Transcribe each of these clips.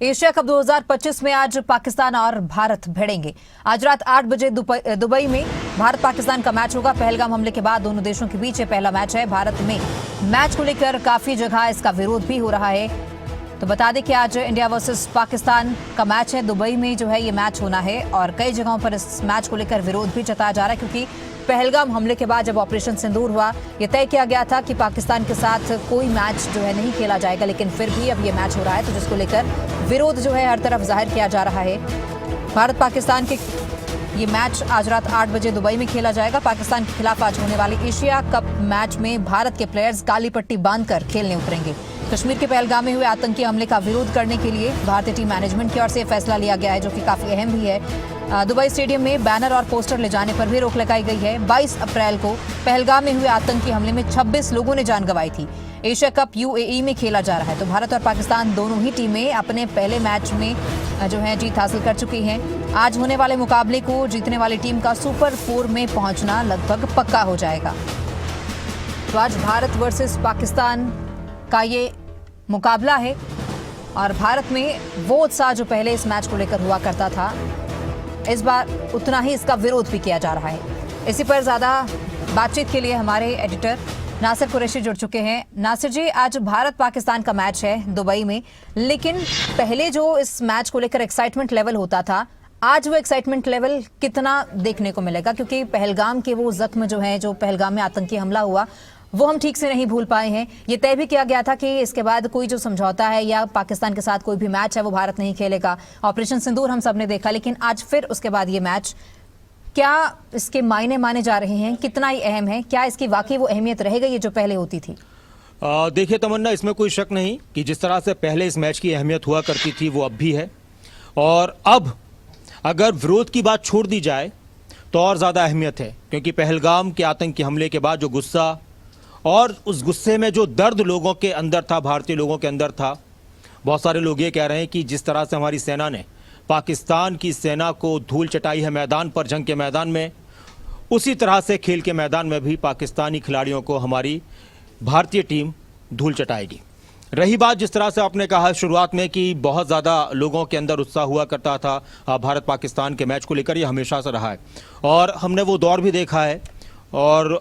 Asia cup 2025 में आज पाकिस्तान और भारत भिड़ेंगे। आज रात 8 बजे दुबई में भारत पाकिस्तान का मैच होगा। पहलगाम हमले के बाद दोनों देशों के बीच ये पहला मैच है। भारत में मैच को लेकर काफी जगह इसका विरोध भी हो रहा है। तो बता दें कि आज इंडिया वर्सेस पाकिस्तान का मैच है। दुबई में जो है ये मैच होना है और कई जगहों पर इस मैच को लेकर विरोध भी जताया जा रहा है, क्योंकि पहलगाम हमले के बाद जब ऑपरेशन सिंदूर हुआ, ये तय किया गया था कि पाकिस्तान के साथ कोई मैच जो है नहीं खेला जाएगा, लेकिन फिर भी अब ये मैच हो रहा है, तो जिसको लेकर विरोध जो है हर तरफ जाहिर किया जा रहा है। भारत पाकिस्तान के ये मैच आज रात 8 बजे दुबई में खेला जाएगा। पाकिस्तान के खिलाफ आज होने वाले एशिया कप मैच में भारत के प्लेयर्स काली पट्टी बांधकर खेलने उतरेंगे। कश्मीर के पहलगाम में हुए आतंकी हमले का विरोध करने के लिए भारतीय टीम मैनेजमेंट की ओर से फैसला लिया गया है, जो कि काफी अहम भी है। दुबई स्टेडियम में बैनर और पोस्टर ले जाने पर भी रोक लगाई गई है। 22 अप्रैल को पहलगाम में हुए आतंकी हमले में 26 लोगों ने जान गंवाई थी। एशिया कप यूएई में खेला जा रहा है, तो भारत और पाकिस्तान दोनों ही टीमें अपने पहले मैच में जो है जीत हासिल कर चुकी हैं। आज होने वाले मुकाबले को जीतने वाली टीम का सुपर 4 में पहुंचना लगभग पक्का हो जाएगा। तो आज भारत वर्सेस पाकिस्तान का ये मुकाबला है और भारत में वो उत्साह जो पहले इस मैच को लेकर हुआ करता था, इस बार उतना ही इसका विरोध भी किया जा रहा है। इसी पर ज्यादा बातचीत के लिए हमारे एडिटर नासिर कुरैशी जुड़ चुके हैं। नासिर जी, आज भारत पाकिस्तान का मैच है दुबई में, लेकिन पहले जो इस मैच को लेकर एक्साइटमेंट लेवल होता था, आज वो एक्साइटमेंट लेवल कितना देखने को मिलेगा? क्योंकि पहलगाम के वो जख्म जो है, जो पहलगाम में आतंकी हमला हुआ, वो हम ठीक से नहीं भूल पाए हैं। ये तय भी किया गया था कि इसके बाद कोई जो समझौता है या पाकिस्तान के साथ कोई भी मैच है वो भारत नहीं खेलेगा। ऑपरेशन सिंदूर हम सब ने देखा, लेकिन आज फिर उसके बाद ये मैच, क्या इसके मायने माने जा रहे हैं? कितना ही अहम है? क्या इसकी वाकई वो अहमियत रह गई है जो पहले होती थी? देखिए तमन्ना, इसमें कोई शक नहीं कि जिस तरह से पहले इस मैच की अहमियत हुआ करती थी वो अब भी है। और अब अगर विरोध की बात छोड़ दी जाए तो और ज़्यादा अहमियत है, क्योंकि पहलगाम के आतंकी हमले के बाद जो गुस्सा और उस गुस्से में जो दर्द लोगों के अंदर था, भारतीय लोगों के अंदर था, बहुत सारे लोग ये कह रहे हैं कि जिस तरह से हमारी सेना ने पाकिस्तान की सेना को धूल चटाई है मैदान पर, जंग के मैदान में, उसी तरह से खेल के मैदान में भी पाकिस्तानी खिलाड़ियों को हमारी भारतीय टीम धूल चटाएगी। रही बात जिस तरह से आपने कहा शुरुआत में कि बहुत ज़्यादा लोगों के अंदर उत्साह हुआ करता था भारत पाकिस्तान के मैच को लेकर, ये हमेशा से रहा है और हमने वो दौर भी देखा है। और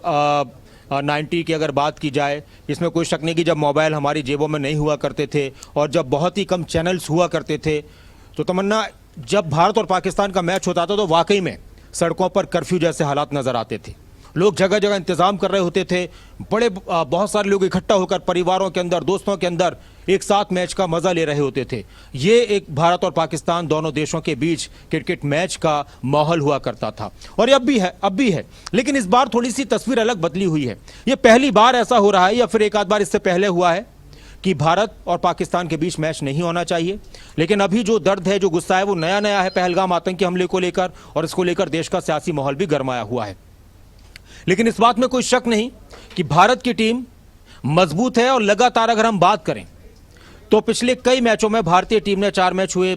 90 की अगर बात की जाए, इसमें कोई शक नहीं कि जब मोबाइल हमारी जेबों में नहीं हुआ करते थे और जब बहुत ही कम चैनल्स हुआ करते थे, तो तमन्ना, जब भारत और पाकिस्तान का मैच होता था तो वाकई में सड़कों पर कर्फ्यू जैसे हालात नज़र आते थे। लोग जगह जगह इंतज़ाम कर रहे होते थे, बहुत सारे लोग इकट्ठा होकर परिवारों के अंदर, दोस्तों के अंदर एक साथ मैच का मज़ा ले रहे होते थे। ये एक भारत और पाकिस्तान दोनों देशों के बीच क्रिकेट मैच का माहौल हुआ करता था और ये अब भी है। लेकिन इस बार थोड़ी सी तस्वीर अलग बदली हुई है। ये पहली बार ऐसा हो रहा है, या फिर एक आध बार इससे पहले हुआ है, कि भारत और पाकिस्तान के बीच मैच नहीं होना चाहिए। लेकिन अभी जो दर्द है, जो गुस्सा है, वो नया नया है पहलगाम आतंकी हमले को लेकर, और इसको लेकर देश का सियासी माहौल भी गरमाया हुआ है। लेकिन इस बात में कोई शक नहीं कि भारत की टीम मजबूत है और लगातार अगर हम बात करें तो पिछले कई मैचों में भारतीय टीम ने 4 मैच हुए,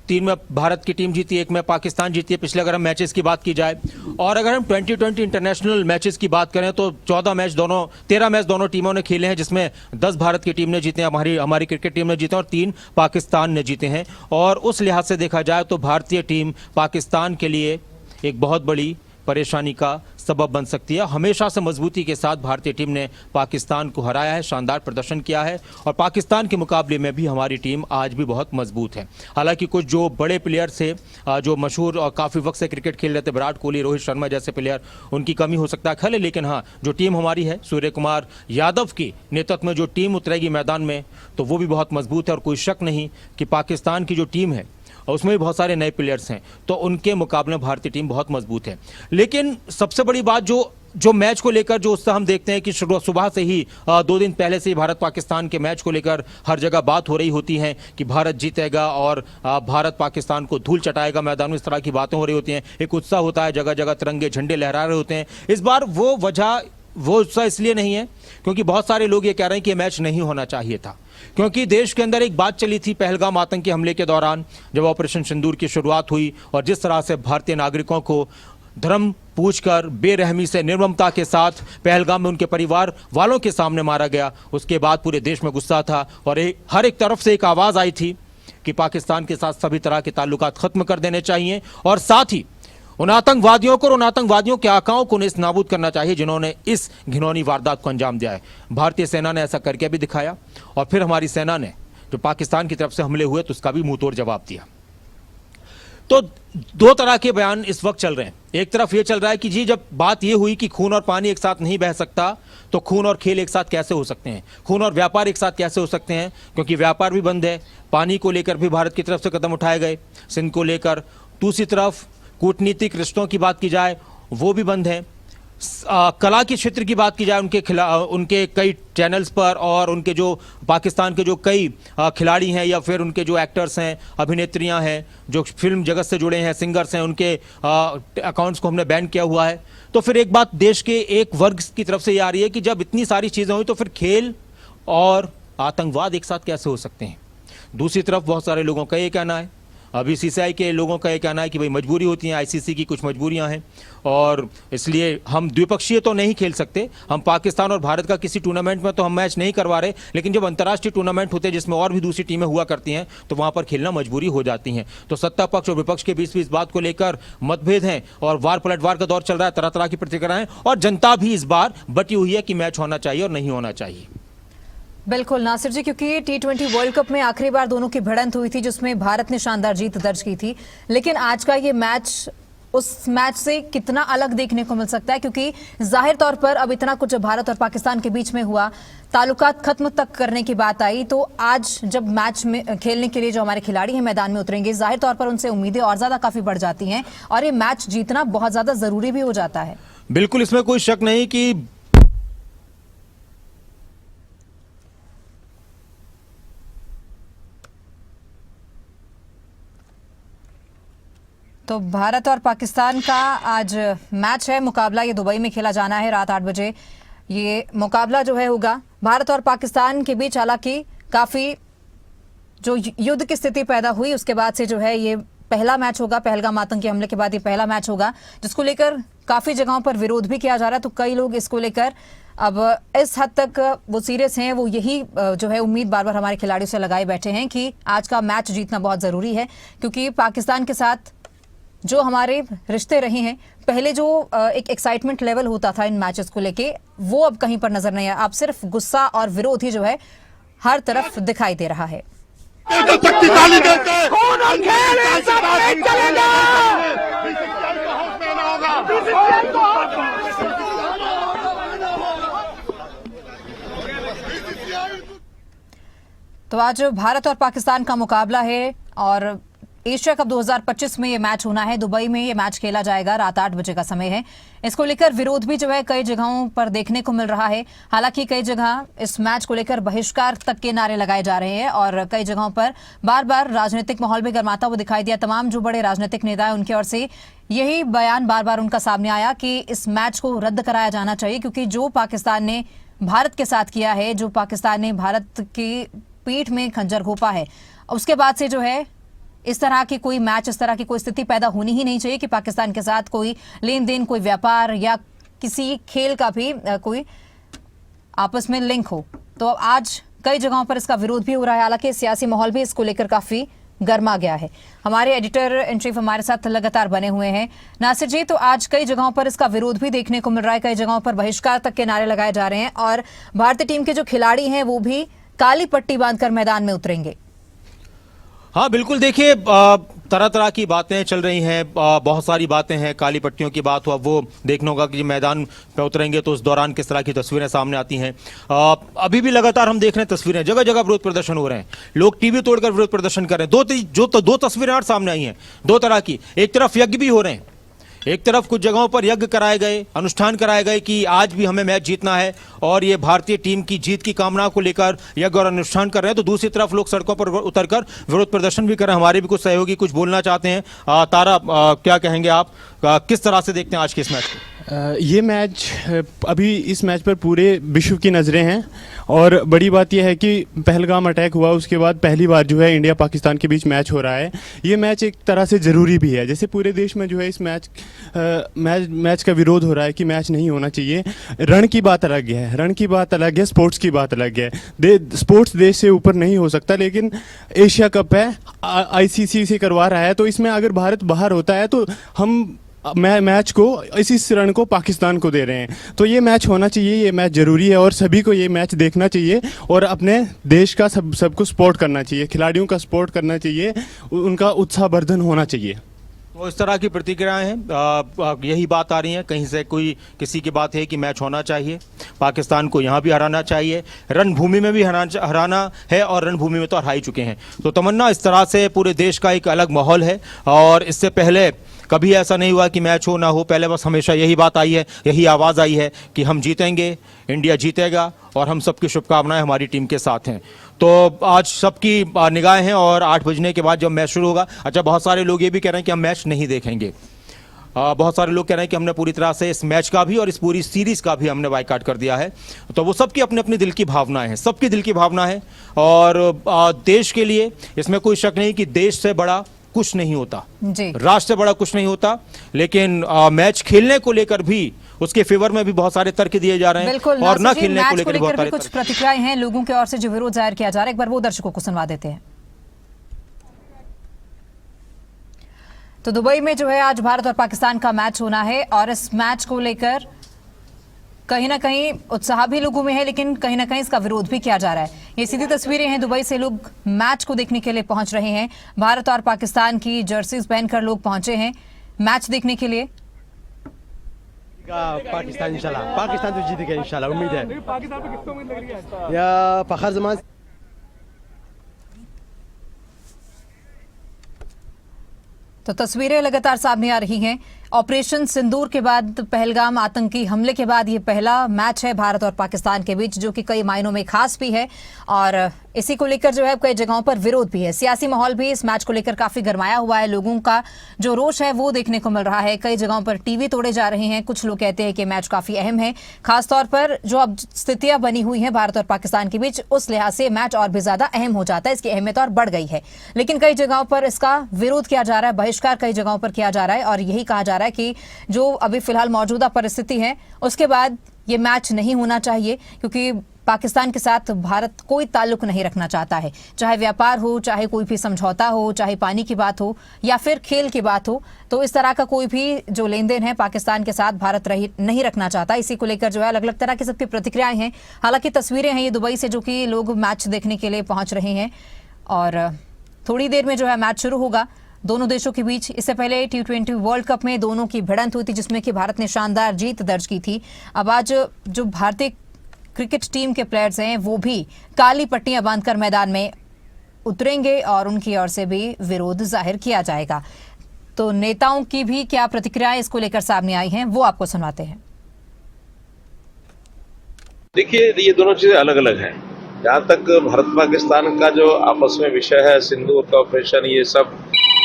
3 में भारत की टीम जीती, 1 में पाकिस्तान जीती है पिछले, अगर हम मैचेस की बात की जाए। और अगर हम 2020 इंटरनेशनल मैचेस की बात करें तो 13 मैच दोनों टीमों ने खेले हैं, जिसमें 10 भारत की टीम ने जीते हैं, हमारी क्रिकेट टीम ने जीते और 3 पाकिस्तान ने जीते हैं। और उस लिहाज से देखा जाए तो भारतीय टीम पाकिस्तान के लिए एक बहुत बड़ी परेशानी का सबब बन सकती है। हमेशा से मजबूती के साथ भारतीय टीम ने पाकिस्तान को हराया है, शानदार प्रदर्शन किया है और पाकिस्तान के मुकाबले में भी हमारी टीम आज भी बहुत मजबूत है। हालांकि कुछ जो बड़े प्लेयर थे, जो मशहूर और काफ़ी वक्त से क्रिकेट खेल रहे थे, विराट कोहली, रोहित शर्मा जैसे प्लेयर, उनकी कमी हो सकता है ख्याल है। लेकिन हाँ, जो टीम हमारी है, सूर्य कुमार यादव की नेतृत्व में जो टीम उतरेगी मैदान में, तो वो भी बहुत मजबूत है। और कोई शक नहीं कि पाकिस्तान की जो टीम है उसमें भी बहुत सारे नए प्लेयर्स हैं, तो उनके मुकाबले में भारतीय टीम बहुत मजबूत है। लेकिन सबसे बड़ी बात जो मैच को लेकर जो उत्साह हम देखते हैं कि सुबह से ही 2 दिन पहले से ही भारत पाकिस्तान के मैच को लेकर हर जगह बात हो रही होती है कि भारत जीतेगा और भारत पाकिस्तान को धूल चटाएगा मैदान में, इस तरह की बातें हो रही होती हैं। एक उत्साह होता है, जगह जगह तिरंगे झंडे लहरा रहे होते हैं। इस बार वो उत्साह इसलिए नहीं है क्योंकि बहुत सारे लोग ये कह रहे हैं कि ये मैच नहीं होना चाहिए था, क्योंकि देश के अंदर एक बात चली थी पहलगाम आतंकी हमले के दौरान, जब ऑपरेशन सिंदूर की शुरुआत हुई और जिस तरह से भारतीय नागरिकों को धर्म पूछकर बेरहमी से, निर्ममता के साथ पहलगाम में उनके परिवार वालों के सामने मारा गया। उसके बाद पूरे देश में गुस्सा था और हर एक तरफ से एक आवाज़ आई थी कि पाकिस्तान के साथ सभी तरह के ताल्लुकात खत्म कर देने चाहिए और साथ ही उन आतंकवादियों को और उन आतंकवादियों के आकाओं को नेस्त नाबूद करना चाहिए जिन्होंने इस घिनौनी वारदात को अंजाम दिया है। भारतीय सेना ने ऐसा करके भी दिखाया और फिर हमारी सेना ने जो पाकिस्तान की तरफ से हमले हुए तो उसका भी मुंहतोड़ जवाब दिया। तो दो तरह के बयान इस वक्त चल रहे हैं। एक तरफ यह चल रहा है कि जी जब बात यह हुई कि खून और पानी एक साथ नहीं बह सकता तो खून और खेल एक साथ कैसे हो सकते हैं, खून और व्यापार एक साथ कैसे हो सकते हैं, क्योंकि व्यापार भी बंद है। पानी को लेकर भी भारत की तरफ से कदम उठाए गए सिंध को लेकर। दूसरी तरफ कूटनीतिक रिश्तों की बात की जाए वो भी बंद है। कला के क्षेत्र की बात की जाए उनके कई चैनल्स पर और उनके जो पाकिस्तान के जो कई खिलाड़ी हैं या फिर उनके जो एक्टर्स हैं, अभिनेत्रियां हैं, जो फिल्म जगत से जुड़े हैं, सिंगर्स हैं, उनके अकाउंट्स को हमने बैन किया हुआ है। तो फिर एक बात देश के एक वर्ग की तरफ से ये आ रही है कि जब इतनी सारी चीज़ें हुई तो फिर खेल और आतंकवाद एक साथ कैसे हो सकते हैं। दूसरी तरफ बहुत सारे लोगों का ये कहना है, अभी सीसीआई के लोगों का ये कहना है कि भाई मजबूरी होती है, आईसीसी की कुछ मजबूरियां हैं और इसलिए हम द्विपक्षीय तो नहीं खेल सकते। हम पाकिस्तान और भारत का किसी टूर्नामेंट में तो हम मैच नहीं करवा रहे, लेकिन जब अंतर्राष्ट्रीय टूर्नामेंट होते हैं जिसमें और भी दूसरी टीमें हुआ करती हैं तो वहां पर खेलना मजबूरी हो जाती हैं। तो सत्ता पक्ष और विपक्ष के बीच भी इस बात को लेकर मतभेद हैं और वार पलटवार का दौर चल रहा है, तरह तरह की प्रतिक्रियाएं, और जनता भी इस बार बटी हुई है कि मैच होना चाहिए और नहीं होना चाहिए। बिल्कुल नासिर जी, क्योंकि T20 वर्ल्ड कप में आखिरी बार दोनों की भिड़ंत हुई थी जिसमें भारत ने शानदार जीत दर्ज की थी, लेकिन आज का ये मैच उस मैच से कितना अलग देखने को मिल सकता है, क्योंकि जाहिर तौर पर अब इतना कुछ भारत और पाकिस्तान के बीच में हुआ, ताल्लुकात खत्म तक करने की बात आई, तो आज जब मैच में खेलने के लिए जो हमारे खिलाड़ी हैं मैदान में उतरेंगे, जाहिर तौर पर उनसे उम्मीदें और ज्यादा काफी बढ़ जाती हैं और ये मैच जीतना बहुत ज्यादा जरूरी भी हो जाता है। बिल्कुल, इसमें कोई शक नहीं कि तो भारत और पाकिस्तान का आज मैच है, मुकाबला ये दुबई में खेला जाना है रात 8 बजे। ये मुकाबला जो है होगा भारत और पाकिस्तान के बीच। हालांकि काफ़ी जो युद्ध की स्थिति पैदा हुई उसके बाद से जो है ये पहला मैच होगा, पहलगाम आतंकी हमले के बाद ये पहला मैच होगा, जिसको लेकर काफ़ी जगहों पर विरोध भी किया जा रहा है। तो कई लोग इसको लेकर अब इस हद तक वो सीरियस हैं, वो यही जो है उम्मीद बार बार हमारे खिलाड़ियों से लगाए बैठे हैं कि आज का मैच जीतना बहुत ज़रूरी है, क्योंकि पाकिस्तान के साथ जो हमारे रिश्ते रहे हैं, पहले जो एक एक्साइटमेंट लेवल होता था इन मैचेस को लेके, वो अब कहीं पर नजर नहीं आया। अब सिर्फ गुस्सा और विरोध ही जो है हर तरफ दिखाई दे रहा है। तो आज भारत और पाकिस्तान का मुकाबला है और एशिया कप 2025 में ये मैच होना है। दुबई में ये मैच खेला जाएगा, रात 8 बजे का समय है। इसको लेकर विरोध भी जो है कई जगहों पर देखने को मिल रहा है। हालांकि कई जगह इस मैच को लेकर बहिष्कार तक के नारे लगाए जा रहे हैं और कई जगहों पर बार बार राजनीतिक माहौल भी गर्माता हुआ दिखाई दिया। तमाम जो बड़े राजनीतिक नेता हैं उनकी ओर से यही बयान बार बार उनका सामने आया कि इस मैच को रद्द कराया जाना चाहिए, क्योंकि जो पाकिस्तान ने भारत के साथ किया है, जो पाकिस्तान ने भारत की पीठ में खंजर घोंपा है, उसके बाद से जो है इस तरह की कोई मैच, इस तरह की कोई स्थिति पैदा होनी ही नहीं चाहिए कि पाकिस्तान के साथ कोई लेन देन, कोई व्यापार या किसी खेल का भी कोई आपस में लिंक हो। तो आज कई जगहों पर इसका विरोध भी हो रहा है। हालांकि सियासी माहौल भी इसको लेकर काफी गर्मा गया है। हमारे एडिटर इन चीफ हमारे साथ लगातार बने हुए हैं। नासिर जी, तो आज कई जगहों पर इसका विरोध भी देखने को मिल रहा है, कई जगहों पर बहिष्कार तक के नारे लगाए जा रहे हैं और भारतीय टीम के जो खिलाड़ी हैं वो भी काली पट्टी बांधकर मैदान में उतरेंगे। हाँ बिल्कुल, देखिए तरह तरह की बातें चल रही हैं, बहुत सारी बातें हैं। काली पट्टियों की बात हुआ, वो देखना होगा कि मैदान पे उतरेंगे तो उस दौरान किस तरह की तस्वीरें सामने आती हैं। अभी भी लगातार हम देख रहे हैं तस्वीरें, जगह जगह विरोध प्रदर्शन हो रहे हैं, लोग टीवी तोड़कर विरोध प्रदर्शन कर रहे हैं। दो तस्वीरें और सामने आई हैं, दो तरह की। एक तरफ यज्ञ भी हो रहे हैं, एक तरफ कुछ जगहों पर यज्ञ कराए गए, अनुष्ठान कराए गए कि आज भी हमें मैच जीतना है और ये भारतीय टीम की जीत की कामना को लेकर यज्ञ और अनुष्ठान कर रहे हैं। तो दूसरी तरफ लोग सड़कों पर उतरकर विरोध प्रदर्शन भी कर रहे हैं। हमारे भी कुछ सहयोगी कुछ बोलना चाहते हैं। तारा, क्या कहेंगे आप, किस तरह से देखते हैं आज के इस मैच को? ये मैच, अभी इस मैच पर पूरे विश्व की नज़रें हैं और बड़ी बात यह है कि पहलगाम अटैक हुआ उसके बाद पहली बार जो है इंडिया पाकिस्तान के बीच मैच हो रहा है। ये मैच एक तरह से ज़रूरी भी है, जैसे पूरे देश में जो है इस मैच का विरोध हो रहा है कि मैच नहीं होना चाहिए। रण की बात अलग है, रण की बात अलग है, स्पोर्ट्स की बात अलग है। स्पोर्ट्स देश से ऊपर नहीं हो सकता, लेकिन एशिया कप है, आईसीसी से करवा रहा है, तो इसमें अगर भारत बाहर होता है तो हम मैच को इस रन को पाकिस्तान को दे रहे हैं। तो ये मैच होना चाहिए, ये मैच ज़रूरी है और सभी को ये मैच देखना चाहिए और अपने देश का सबको सपोर्ट करना चाहिए, खिलाड़ियों का सपोर्ट करना चाहिए, उनका उत्साहवर्धन होना चाहिए। तो इस तरह की प्रतिक्रियाएं हैं, यही बात आ रही है कहीं से कोई किसी की बात है कि मैच होना चाहिए, पाकिस्तान को यहाँ भी हराना चाहिए, रणभूमि में भी हराना है और रणभूमि में तो हरा ही चुके हैं। तो तमन्ना, इस तरह से पूरे देश का एक अलग माहौल है और इससे पहले कभी ऐसा नहीं हुआ कि मैच हो ना हो, पहले बस हमेशा यही बात आई है, यही आवाज़ आई है कि हम जीतेंगे, इंडिया जीतेगा और हम सबकी शुभकामनाएं हमारी टीम के साथ हैं। तो आज सबकी निगाहें हैं और 8 बजने के बाद जब मैच शुरू होगा, अच्छा बहुत सारे लोग ये भी कह रहे हैं कि हम मैच नहीं देखेंगे, बहुत सारे लोग कह रहे हैं कि हमने पूरी तरह से इस मैच का भी और इस पूरी सीरीज़ का भी हमने बायकॉट कर दिया है। तो वो सबकी अपने अपने दिल की भावनाएं हैं, सबकी दिल की भावना है और देश के लिए इसमें कोई शक नहीं कि देश से बड़ा कुछ नहीं होता जी, राष्ट्र से बड़ा कुछ नहीं होता, लेकिन मैच खेलने को लेकर भी उसके फेवर में भी बहुत सारे तर्क दिए जा रहे हैं बिल्कुल। और न जी, खेलने को लेकर बहुत सारे कुछ प्रतिक्रियाएं हैं लोगों की ओर से जो विरोध जाहिर किया जा रहा है, एक बार वो दर्शकों को सुनवा देते हैं। तो दुबई में जो है आज भारत और पाकिस्तान का मैच होना है और इस मैच को लेकर कहीं ना कहीं उत्साह भी लोगों में है, लेकिन कहीं ना कहीं इसका विरोध भी किया जा रहा है। ये सीधी तस्वीरें हैं, दुबई से लोग मैच को देखने के लिए पहुंच रहे हैं। भारत और पाकिस्तान की जर्सीज पहनकर लोग पहुंचे हैं मैच देखने के लिए। पाकिस्तान इंशाल्लाह, पाकिस्तान तो जीतेगा इंशाल्लाह, उम्मीद है। पाकिस्तान पे किसको उम्मीद लग रही है? या फखर जमान। तो तस्वीरें लगातार सामने आ रही हैं। ऑपरेशन सिंदूर के बाद, पहलगाम आतंकी हमले के बाद ये पहला मैच है भारत और पाकिस्तान के बीच, जो कि कई मायनों में खास भी है और इसी को लेकर जो है कई जगहों पर विरोध भी है। सियासी माहौल भी इस मैच को लेकर काफी गरमाया हुआ है, लोगों का जो रोष है वो देखने को मिल रहा है। कई जगहों पर टीवी तोड़े जा रहे हैं, कुछ लोग कहते हैं कि मैच काफी अहम है, खासतौर पर जो अब स्थितियां बनी हुई हैं भारत और पाकिस्तान के बीच, उस लिहाज से मैच और भी ज्यादा अहम हो जाता है, इसकी अहमियत और बढ़ गई है। लेकिन कई जगहों पर इसका विरोध किया जा रहा है, बहिष्कार कई जगहों पर किया जा रहा है और यही कहा जा रहा है कि जो अभी फिलहाल मौजूदा परिस्थिति है उसके बाद ये मैच नहीं होना चाहिए, क्योंकि पाकिस्तान के साथ भारत कोई ताल्लुक नहीं रखना चाहता है, चाहे व्यापार हो, चाहे कोई भी समझौता हो, चाहे पानी की बात हो या फिर खेल की बात हो। तो इस तरह का कोई भी जो लेन देन है पाकिस्तान के साथ भारत नहीं रखना चाहता। इसी को लेकर जो है अलग अलग तरह की सबकी प्रतिक्रियाएं हैं। हालांकि तस्वीरें हैं ये दुबई से, जो कि लोग मैच देखने के लिए पहुंच रहे हैं और थोड़ी देर में जो है मैच शुरू होगा दोनों देशों के बीच। इससे पहले T20 वर्ल्ड कप में दोनों की भिड़ंत हुई थी, जिसमें कि भारत ने शानदार जीत दर्ज की थी। अब आज जो भारतीय क्रिकेट टीम के प्लेयर्स हैं वो भी काली पट्टियां बांधकर मैदान में उतरेंगे और उनकी ओर से भी विरोध जाहिर किया जाएगा। तो नेताओं की भी क्या प्रतिक्रियाएं इसको लेकर सामने आई हैं वो आपको सुनाते हैं। देखिए, ये दोनों चीजें अलग अलग हैं। जहाँ तक भारत पाकिस्तान का जो आपस में विषय है, सिंदूर का ऑपरेशन, ये सब,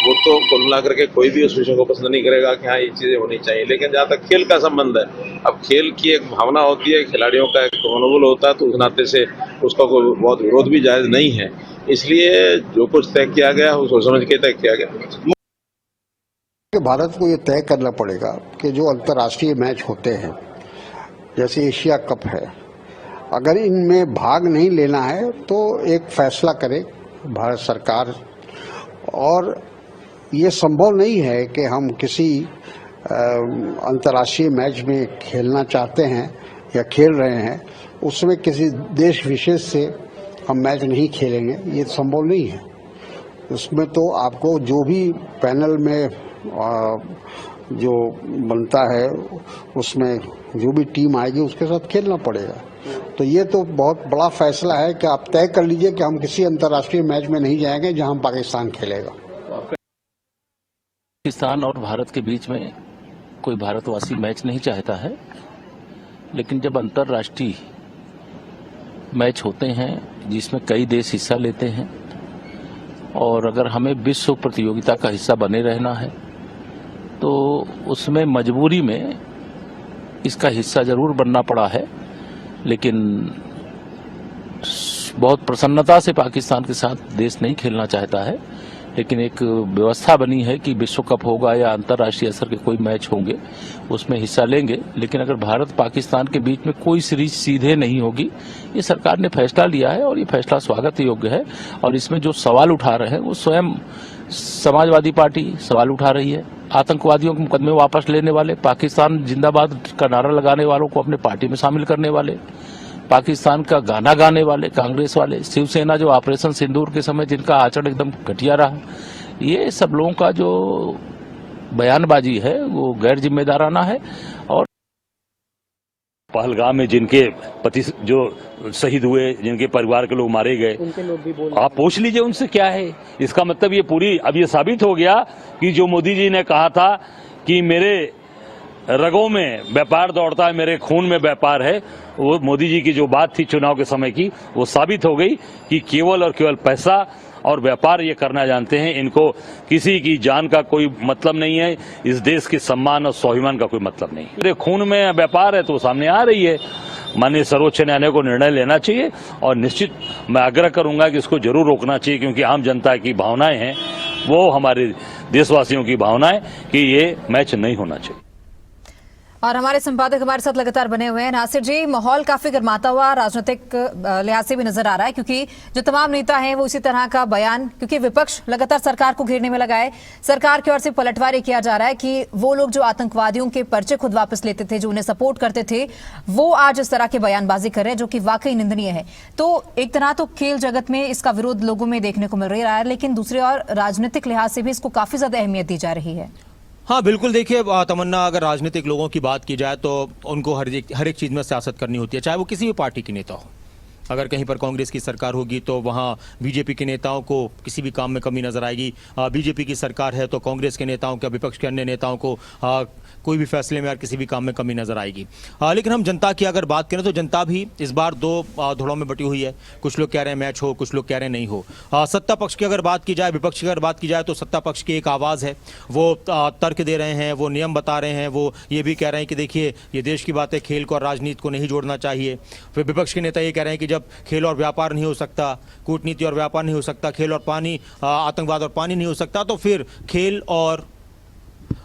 वो तो कुल मिला करके कोई भी उस विषय को पसंद नहीं करेगा कि हाँ ये चीजें होनी चाहिए। लेकिन जहाँ तक खेल का संबंध है, अब खेल की एक भावना होती है, खिलाड़ियों का एक मनोबल होता है, तो उस नाते से उसका कोई बहुत विरोध भी जायज नहीं है। इसलिए जो कुछ तय किया गया उसको समझ के तय किया गया। भारत को ये तय करना पड़ेगा कि जो अंतर्राष्ट्रीय मैच होते हैं, जैसे एशिया कप है, अगर इनमें भाग नहीं लेना है तो एक फैसला करे भारत सरकार। और ये संभव नहीं है कि हम किसी अंतर्राष्ट्रीय मैच में खेलना चाहते हैं या खेल रहे हैं, उसमें किसी देश विशेष से हम मैच नहीं खेलेंगे, ये संभव नहीं है। उसमें तो आपको जो भी पैनल में जो बनता है उसमें जो भी टीम आएगी उसके साथ खेलना पड़ेगा। तो ये तो बहुत बड़ा फैसला है कि आप तय कर लीजिए कि हम किसी अंतर्राष्ट्रीय मैच में नहीं जाएंगे जहां पाकिस्तान खेलेगा। पाकिस्तान और भारत के बीच में कोई भारतवासी मैच नहीं चाहता है, लेकिन जब अंतर्राष्ट्रीय मैच होते हैं जिसमें कई देश हिस्सा लेते हैं और अगर हमें विश्व प्रतियोगिता का हिस्सा बने रहना है तो उसमें मजबूरी में इसका हिस्सा जरूर बनना पड़ा है। लेकिन बहुत प्रसन्नता से पाकिस्तान के साथ देश नहीं खेलना चाहता है, लेकिन एक व्यवस्था बनी है कि विश्व कप होगा या अंतर्राष्ट्रीय स्तर के कोई मैच होंगे उसमें हिस्सा लेंगे। लेकिन अगर भारत पाकिस्तान के बीच में कोई सीरीज सीधे नहीं होगी, ये सरकार ने फैसला लिया है और ये फैसला स्वागत योग्य है। और इसमें जो सवाल उठा रहे हैं वो स्वयं समाजवादी पार्टी सवाल उठा रही है। आतंकवादियों के मुकदमे वापस लेने वाले, पाकिस्तान जिंदाबाद का नारा लगाने वालों को अपने पार्टी में शामिल करने वाले, पाकिस्तान का गाना गाने वाले कांग्रेस वाले, शिवसेना जो ऑपरेशन सिंदूर के समय जिनका आचरण एकदम घटिया रहा, ये सब लोगों का जो बयानबाजी है वो गैर जिम्मेदाराना है। और पहलगाम में जिनके पति जो शहीद हुए, जिनके परिवार के लोग मारे गए, उनके लोग भी बोल आप पूछ लीजिए उनसे क्या है। इसका मतलब ये पूरी अब ये साबित हो गया कि जो मोदी जी ने कहा था कि मेरे रगों में व्यापार दौड़ता है, मेरे खून में व्यापार है, वो मोदी जी की जो बात थी चुनाव के समय की, वो साबित हो गई कि केवल और केवल पैसा और व्यापार ये करना जानते हैं। इनको किसी की जान का कोई मतलब नहीं है, इस देश के सम्मान और स्वाभिमान का कोई मतलब नहीं। मेरे खून में व्यापार है तो सामने आ रही है। माननीय सर्वोच्च न्यायालय को निर्णय लेना चाहिए और निश्चित मैं आग्रह करूंगा कि इसको जरूर रोकना चाहिए, क्योंकि आम जनता की भावनाएं हैं, वो हमारे देशवासियों की भावनाएं कि ये मैच नहीं होना चाहिए। और हमारे संपादक हमारे साथ लगातार बने हुए हैं। नासिर जी, माहौल काफी गर्माता हुआ राजनीतिक लिहाज से भी नजर आ रहा है, क्योंकि जो तमाम नेता हैं वो इसी तरह का बयान, क्योंकि विपक्ष लगातार सरकार को घेरने में लगा है। सरकार की ओर से पलटवार किया जा रहा है कि वो लोग जो आतंकवादियों के पर्चे खुद वापस लेते थे, जो उन्हें सपोर्ट करते थे, वो आज इस तरह के बयानबाजी कर रहे हैं, जो कि वाकई निंदनीय है। तो एक तरह तो खेल जगत में इसका विरोध लोगों में देखने को मिल रहा है, लेकिन दूसरी ओर राजनीतिक लिहाज से भी इसको काफी ज्यादा अहमियत दी जा रही है। हाँ बिल्कुल, देखिए तमन्ना, अगर राजनीतिक लोगों की बात की जाए तो उनको हर एक चीज़ में सियासत करनी होती है, चाहे वो किसी भी पार्टी के नेता हो। अगर कहीं पर कांग्रेस की सरकार होगी तो वहाँ बीजेपी के नेताओं को किसी भी काम में कमी नजर आएगी। बीजेपी की सरकार है तो कांग्रेस के नेताओं को, विपक्ष के अन्य नेताओं को कोई भी फैसले में या किसी भी काम में कमी नजर आएगी। लेकिन हम जनता की अगर बात करें तो जनता भी इस बार दो धड़ों में बटी हुई है। कुछ लोग कह रहे हैं मैच हो, कुछ लोग कह रहे हैं नहीं हो। सत्ता पक्ष की अगर बात की जाए, विपक्ष की अगर बात की जाए तो सत्ता पक्ष की एक आवाज़ है, वो तर्क दे रहे हैं, वो नियम बता रहे हैं, वो ये भी कह रहे हैं कि देखिए ये देश की बात है, खेल को और राजनीति को नहीं जोड़ना चाहिए। फिर विपक्ष के नेता ये कह रहे हैं कि जब खेल और व्यापार नहीं हो सकता, कूटनीति और व्यापार नहीं हो सकता, खेल और पानी, आतंकवाद और पानी नहीं हो सकता, तो फिर खेल और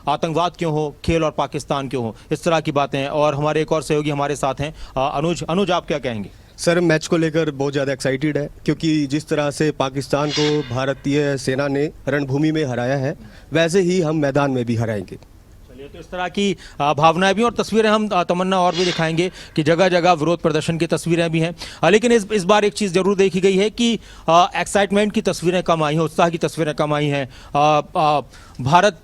आतंकवाद क्यों हो, खेल और पाकिस्तान क्यों हो, इस तरह की बातें हैं। और हमारे एक और सहयोगी हमारे साथ हैं, अनुज आप क्या कहेंगे? सर, मैच को लेकर बहुत ज़्यादा एक्साइटेड है, क्योंकि जिस तरह से पाकिस्तान को भारतीय सेना ने रणभूमि में हराया है, वैसे ही हम मैदान में भी हराएंगे। चलिए, तो इस तरह की भावनाएं भी और तस्वीरें हम तमन्ना और भी दिखाएंगे कि जगह जगह विरोध प्रदर्शन की तस्वीरें भी हैं। लेकिन इस बार एक चीज़ जरूर देखी गई है कि एक्साइटमेंट की तस्वीरें कम आई हैं, उत्साह की तस्वीरें कम आई हैं। भारत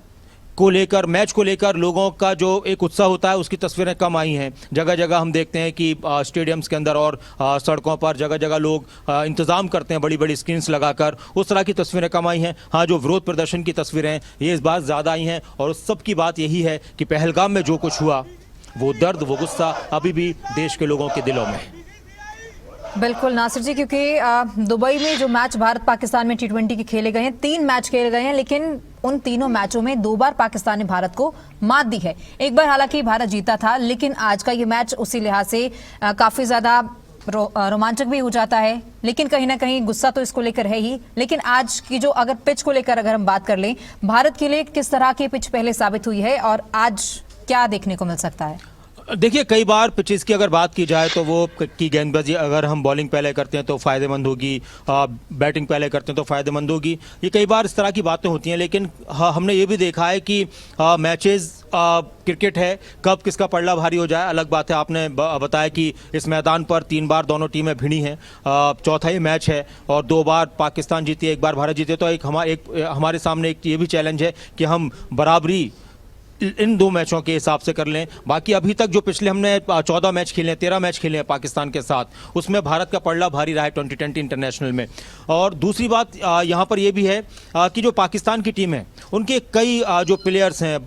को लेकर, मैच को लेकर लोगों का जो एक उत्साह होता है उसकी तस्वीरें कम आई हैं। जगह जगह हम देखते हैं कि स्टेडियम्स के अंदर और सड़कों पर जगह जगह लोग इंतज़ाम करते हैं बड़ी बड़ी स्क्रीन्स लगाकर, उस तरह की तस्वीरें कम आई हैं। हाँ, जो विरोध प्रदर्शन की तस्वीरें हैं ये इस बार ज़्यादा आई हैं, और उस सब की बात यही है कि पहलगाम में जो कुछ हुआ, वो दर्द, वो गुस्सा अभी भी देश के लोगों के दिलों में है। बिल्कुल नासिर जी, क्योंकि दुबई में जो मैच भारत पाकिस्तान में T20 के खेले गए हैं, 3 मैच खेले गए हैं, लेकिन उन तीनों मैचों में 2 बार पाकिस्तान ने भारत को मात दी है। एक बार हालांकि भारत जीता था, लेकिन आज का ये मैच उसी लिहाज से काफी ज्यादा रोमांचक भी हो जाता है। लेकिन कहीं ना कहीं गुस्सा तो इसको लेकर है ही। लेकिन आज की जो अगर पिच को लेकर अगर हम बात कर लें, भारत के लिए किस तरह की पिच पहले साबित हुई है और आज क्या देखने को मिल सकता है? देखिए, कई बार पिचेस की अगर बात की जाए तो वो की गेंदबाजी, अगर हम बॉलिंग पहले करते हैं तो फ़ायदेमंद होगी, बैटिंग पहले करते हैं तो फ़ायदेमंद होगी। ये कई बार इस तरह की बातें होती हैं। लेकिन हमने ये भी देखा है कि मैचेस क्रिकेट है, कब किसका पलड़ा भारी हो जाए अलग बात है। आपने बताया कि इस मैदान पर 3 बार दोनों टीमें भिड़ी हैं, चौथा ये मैच है और 2 बार पाकिस्तान जीती है, 1 बार भारत जीते। तो एक हमारे सामने एक ये भी चैलेंज है कि हम बराबरी इन 2 मैचों के हिसाब से कर लें। बाकी अभी तक जो पिछले हमने 14 मैच खेले हैं, 13 मैच खेले हैं पाकिस्तान के साथ, उसमें भारत का पलड़ा भारी रहा है 2020 इंटरनेशनल में। और दूसरी बात यहाँ पर यह भी है कि जो पाकिस्तान की टीम है उनके कई जो प्लेयर्स हैं,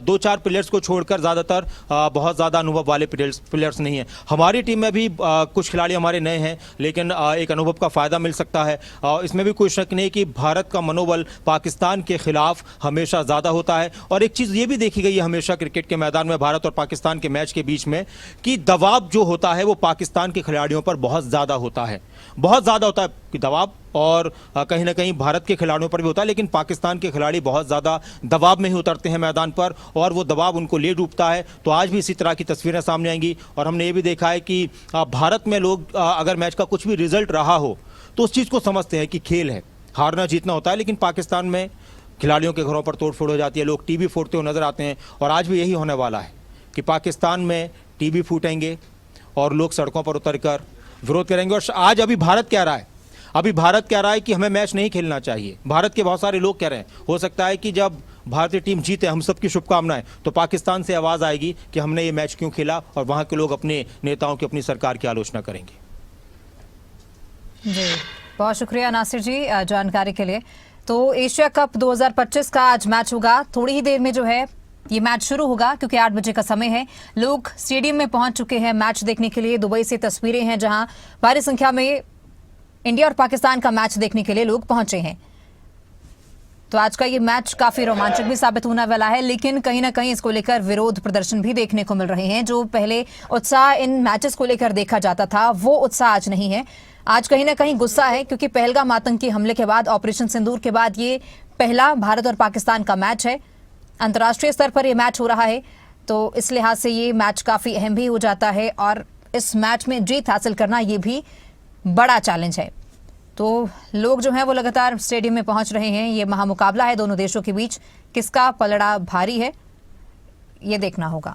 2-4 प्लेयर्स को छोड़कर ज़्यादातर बहुत ज़्यादा अनुभव वाले प्लेयर्स नहीं हैं। हमारी टीम में भी कुछ खिलाड़ी हमारे नए हैं, लेकिन एक अनुभव का फ़ायदा मिल सकता है। इसमें भी कोई शक नहीं कि भारत का मनोबल पाकिस्तान के खिलाफ हमेशा ज़्यादा होता है। और एक चीज़ ये भी देखी गई है हमेशा क्रिकेट के मैदान में भारत और पाकिस्तान के मैच के बीच में कि दबाव जो होता है वो पाकिस्तान के खिलाड़ियों पर बहुत ज़्यादा होता है, बहुत ज़्यादा होता है कि दबाव, और कहीं ना कहीं भारत के खिलाड़ियों पर भी होता है, लेकिन पाकिस्तान के खिलाड़ी बहुत ज़्यादा दबाव में ही उतरते हैं मैदान पर और वो दबाव उनको ले डूबता है। तो आज भी इसी तरह की तस्वीरें सामने आएंगी और हमने ये भी देखा है कि भारत में लोग अगर मैच का कुछ भी रिजल्ट रहा हो तो उस चीज़ को समझते हैं कि खेल है, हारना जीतना होता है, लेकिन पाकिस्तान में खिलाड़ियों के घरों पर तोड़फोड़ हो जाती है, लोग टीवी फोड़ते हुए नजर आते हैं और आज भी यही होने वाला है कि पाकिस्तान में टीवी फूटेंगे और लोग सड़कों पर उतरकर विरोध करेंगे। और आज अभी भारत कह रहा है, कि हमें मैच नहीं खेलना चाहिए। भारत के बहुत सारे लोग कह रहे हैं हो सकता है कि जब भारतीय टीम जीते, हम सबकी शुभकामनाएं, तो पाकिस्तान से आवाज आएगी कि हमने ये मैच क्यों खेला और वहां के लोग अपने नेताओं की, अपनी सरकार की आलोचना करेंगे। जी, बहुत शुक्रिया नासिर जी जानकारी के लिए। तो एशिया कप 2025 का आज मैच होगा, थोड़ी ही देर में जो है ये मैच शुरू होगा क्योंकि 8 बजे का समय है। लोग स्टेडियम में पहुंच चुके हैं मैच देखने के लिए। दुबई से तस्वीरें हैं जहां भारी संख्या में इंडिया और पाकिस्तान का मैच देखने के लिए लोग पहुंचे हैं। तो आज का ये मैच काफी रोमांचक भी साबित होने वाला है, लेकिन कहीं ना कहीं इसको लेकर विरोध प्रदर्शन भी देखने को मिल रहे हैं। जो पहले उत्साह इन मैचेस को लेकर देखा जाता था वो उत्साह आज नहीं है। आज कहीं ना कहीं गुस्सा है क्योंकि पहलगाम आतंकी हमले के बाद, ऑपरेशन सिंदूर के बाद ये पहला भारत और पाकिस्तान का मैच है। अंतर्राष्ट्रीय स्तर पर यह मैच हो रहा है, तो इस लिहाज से ये मैच काफी अहम भी हो जाता है और इस मैच में जीत हासिल करना ये भी बड़ा चैलेंज है। तो लोग जो हैं वो लगातार स्टेडियम में पहुंच रहे हैं। ये महामुकाबला है दोनों देशों के बीच, किसका पलड़ा भारी है ये देखना होगा।